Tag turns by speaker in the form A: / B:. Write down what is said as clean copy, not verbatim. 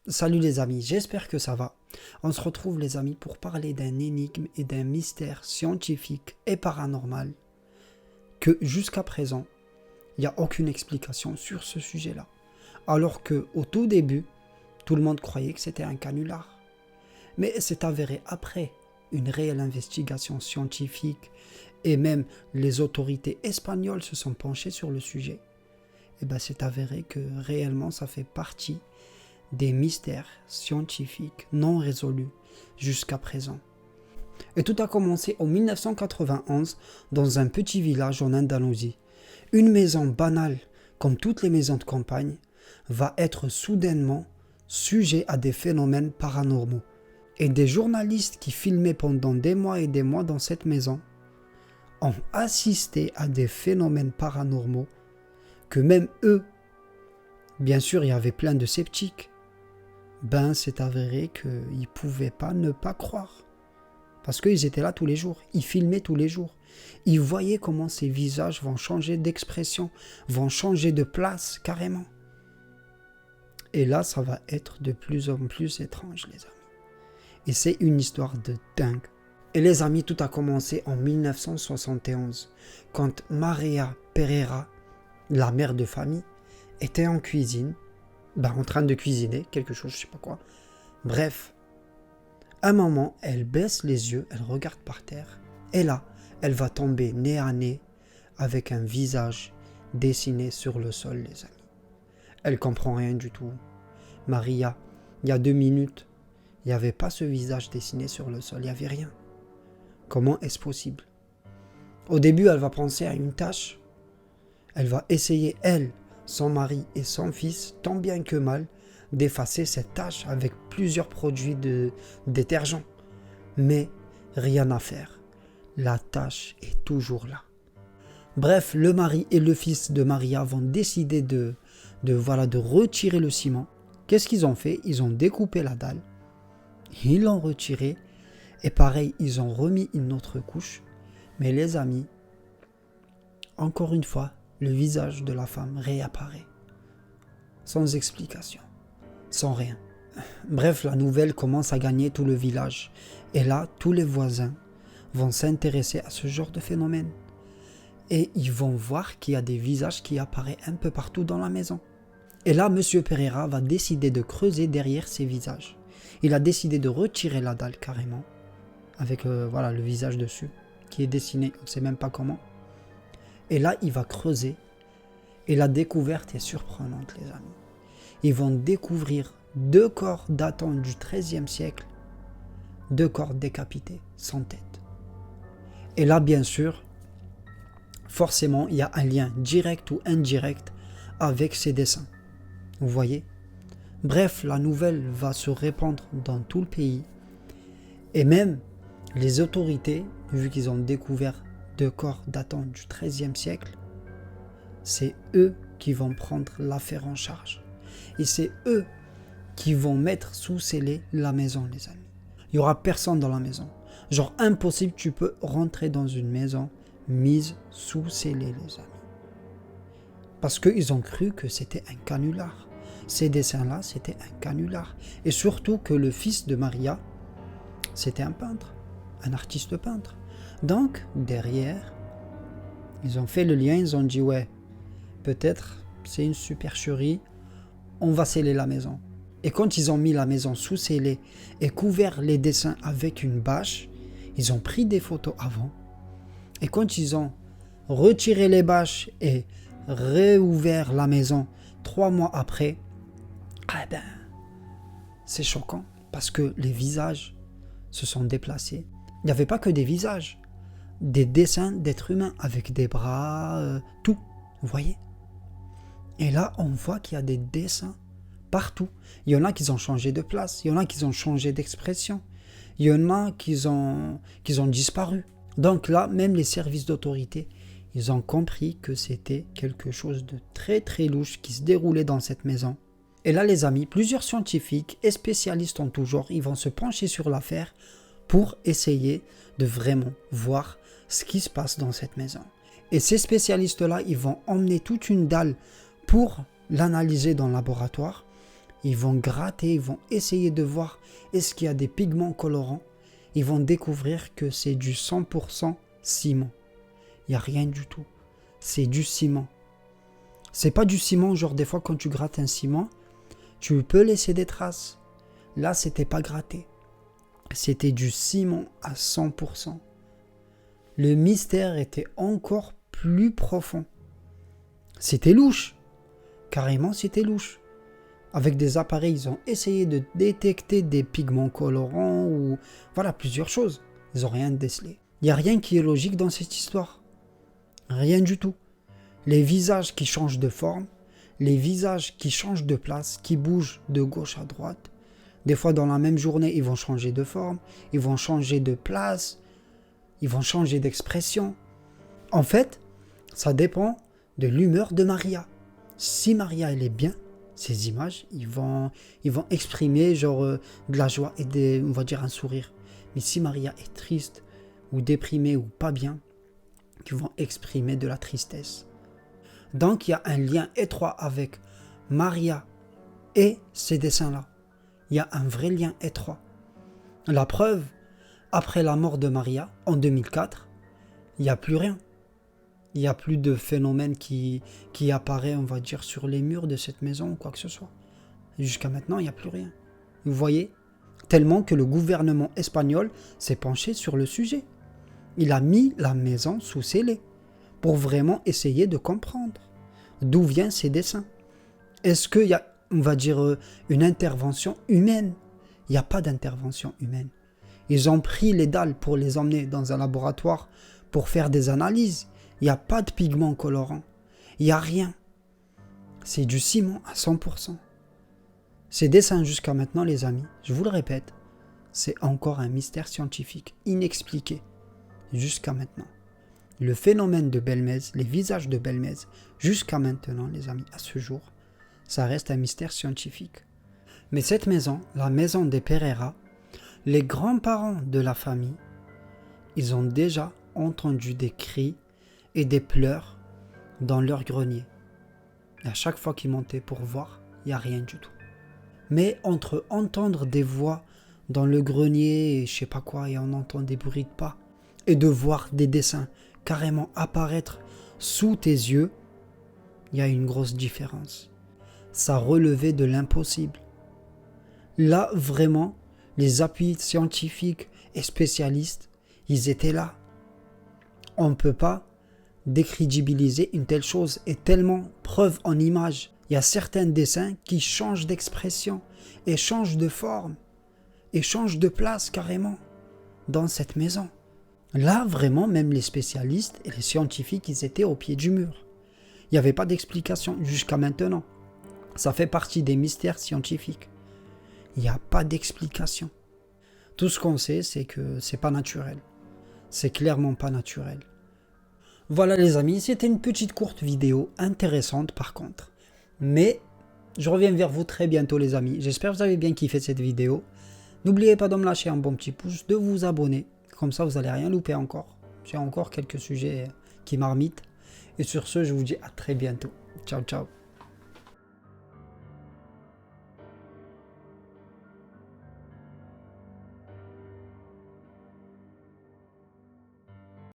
A: Salut les amis, j'espère que ça va. On se retrouve les amis pour parler d'un énigme et d'un mystère scientifique et paranormal que jusqu'à présent, il n'y a aucune explication sur ce sujet-là. Alors que au tout début, tout le monde croyait que c'était un canular. Mais c'est avéré après une réelle investigation scientifique et même les autorités espagnoles se sont penchées sur le sujet. Et bien c'est avéré que réellement ça fait partie des mystères scientifiques non résolus jusqu'à présent. Et tout a commencé en 1991 dans un petit village en Andalousie. Une maison banale, comme toutes les maisons de campagne, va être soudainement sujet à des phénomènes paranormaux. Et des journalistes qui filmaient pendant des mois et des mois dans cette maison ont assisté à des phénomènes paranormaux que même eux, bien sûr il y avait plein de sceptiques, c'est avéré qu'ils ne pouvaient pas ne pas croire. Parce qu'ils étaient là tous les jours, ils filmaient tous les jours. Ils voyaient comment ces visages vont changer d'expression, vont changer de place carrément. Et là, ça va être de plus en plus étrange, les amis. Et c'est une histoire de dingue. Et les amis, tout a commencé en 1971, quand Maria Pereira, la mère de famille, était en cuisine, en train de cuisiner quelque chose, je sais pas quoi. Bref, à un moment, elle baisse les yeux, elle regarde par terre, et là, elle va tomber nez à nez avec un visage dessiné sur le sol, les amis. Elle comprend rien du tout. Maria, il y a 2 minutes, il n'y avait pas ce visage dessiné sur le sol, il n'y avait rien. Comment est-ce possible? Au début, elle va penser à une tâche. Elle va essayer, elle, son mari et son fils, tant bien que mal, d'effacer cette tache avec plusieurs produits de détergent. Mais rien à faire. La tache est toujours là. Bref, le mari et le fils de Maria vont décider de retirer le ciment. Qu'est-ce qu'ils ont fait? Ils ont découpé la dalle. Ils l'ont retiré. Et pareil, ils ont remis une autre couche. Mais les amis, encore une fois, le visage de la femme réapparaît. Sans explication. Sans rien. Bref, la nouvelle commence à gagner tout le village. Et là, tous les voisins vont s'intéresser à ce genre de phénomène. Et ils vont voir qu'il y a des visages qui apparaissent un peu partout dans la maison. Et là, M. Pereira va décider de creuser derrière ces visages. Il a décidé de retirer la dalle carrément. Avec le visage dessus, qui est dessiné, on ne sait même pas comment. Et là, il va creuser. Et la découverte est surprenante, les amis. Ils vont découvrir 2 corps datant du XIIIe siècle. 2 corps décapités, sans tête. Et là, bien sûr, forcément, il y a un lien direct ou indirect avec ces dessins. Vous voyez? Bref, la nouvelle va se répandre dans tout le pays. Et même les autorités, vu qu'ils ont découvert 2 corps datant du XIIIe siècle, c'est eux qui vont prendre l'affaire en charge. Et c'est eux qui vont mettre sous scellé la maison, les amis. Il n'y aura personne dans la maison. Genre impossible, tu peux rentrer dans une maison mise sous scellé, les amis. Parce qu'ils ont cru que c'était un canular. Ces dessins-là, c'était un canular. Et surtout que le fils de Maria, c'était un peintre, un artiste peintre. Donc, derrière, ils ont fait le lien, ils ont dit, ouais, peut-être c'est une supercherie, on va sceller la maison. Et quand ils ont mis la maison sous scellé et couvert les dessins avec une bâche, ils ont pris des photos avant. Et quand ils ont retiré les bâches et réouvert la maison 3 mois après, c'est choquant parce que les visages se sont déplacés. Il n'y avait pas que des visages, des dessins d'êtres humains avec des bras, tout, vous voyez? Et là, on voit qu'il y a des dessins partout. Il y en a qui ont changé de place, il y en a qui ont changé d'expression, il y en a qui ont disparu. Donc là, même les services d'autorité, ils ont compris que c'était quelque chose de très très louche qui se déroulait dans cette maison. Et là, les amis, plusieurs scientifiques et spécialistes en tout genre, ils vont se pencher sur l'affaire pour essayer de vraiment voir ce qui se passe dans cette maison. Et ces spécialistes-là, ils vont emmener toute une dalle pour l'analyser dans le laboratoire. Ils vont gratter, ils vont essayer de voir est-ce qu'il y a des pigments colorants. Ils vont découvrir que c'est du 100% ciment. Il n'y a rien du tout. C'est du ciment. C'est pas du ciment, genre des fois quand tu grattes un ciment, tu peux laisser des traces. Là, c'était pas gratté. C'était du ciment à 100%. Le mystère était encore plus profond. C'était louche. Carrément, c'était louche. Avec des appareils, ils ont essayé de détecter des pigments colorants ou... Voilà, plusieurs choses. Ils n'ont rien décelé. Il n'y a rien qui est logique dans cette histoire. Rien du tout. Les visages qui changent de forme, les visages qui changent de place, qui bougent de gauche à droite. Des fois, dans la même journée, ils vont changer de forme, ils vont changer de place, ils vont changer d'expression. En fait, ça dépend de l'humeur de Maria. Si Maria, elle est bien, ces images, ils vont exprimer genre de la joie et on va dire un sourire. Mais si Maria est triste ou déprimée ou pas bien, ils vont exprimer de la tristesse. Donc il y a un lien étroit avec Maria et ces dessins-là. Il y a un vrai lien étroit. La preuve, après la mort de Maria en 2004, il n'y a plus rien. Il n'y a plus de phénomène qui apparaît, on va dire, sur les murs de cette maison ou quoi que ce soit. Jusqu'à maintenant, il n'y a plus rien. Vous voyez? Tellement que le gouvernement espagnol s'est penché sur le sujet. Il a mis la maison sous scellé pour vraiment essayer de comprendre d'où viennent ces dessins. Est-ce qu'il y a, on va dire, une intervention humaine? Il n'y a pas d'intervention humaine. Ils ont pris les dalles pour les emmener dans un laboratoire pour faire des analyses. Il n'y a pas de pigments colorants. Il n'y a rien. C'est du ciment à 100%. Ces dessins jusqu'à maintenant, les amis, je vous le répète, c'est encore un mystère scientifique inexpliqué jusqu'à maintenant. Le phénomène de Belmez, les visages de Belmez, jusqu'à maintenant, les amis, à ce jour, ça reste un mystère scientifique. Mais cette maison, la maison des Pereira, les grands-parents de la famille, ils ont déjà entendu des cris et des pleurs dans leur grenier. Et à chaque fois qu'ils montaient pour voir, il n'y a rien du tout. Mais entre entendre des voix dans le grenier et je sais pas quoi, et on entend des bruits de pas, et de voir des dessins carrément apparaître sous tes yeux, il y a une grosse différence. Ça relevait de l'impossible. Là, vraiment, les appuis scientifiques et spécialistes, ils étaient là. On ne peut pas décrédibiliser une telle chose et tellement preuve en images. Il y a certains dessins qui changent d'expression et changent de forme et changent de place carrément dans cette maison. Là, vraiment, même les spécialistes et les scientifiques, ils étaient au pied du mur. Il n'y avait pas d'explication jusqu'à maintenant. Ça fait partie des mystères scientifiques. Il n'y a pas d'explication. Tout ce qu'on sait, c'est que c'est pas naturel. C'est clairement pas naturel. Voilà les amis, c'était une petite courte vidéo intéressante par contre. Mais je reviens vers vous très bientôt les amis. J'espère que vous avez bien kiffé cette vidéo. N'oubliez pas de me lâcher un bon petit pouce, de vous abonner. Comme ça, vous n'allez rien louper encore. J'ai encore quelques sujets qui marmitent. Et sur ce, je vous dis à très bientôt. Ciao, ciao.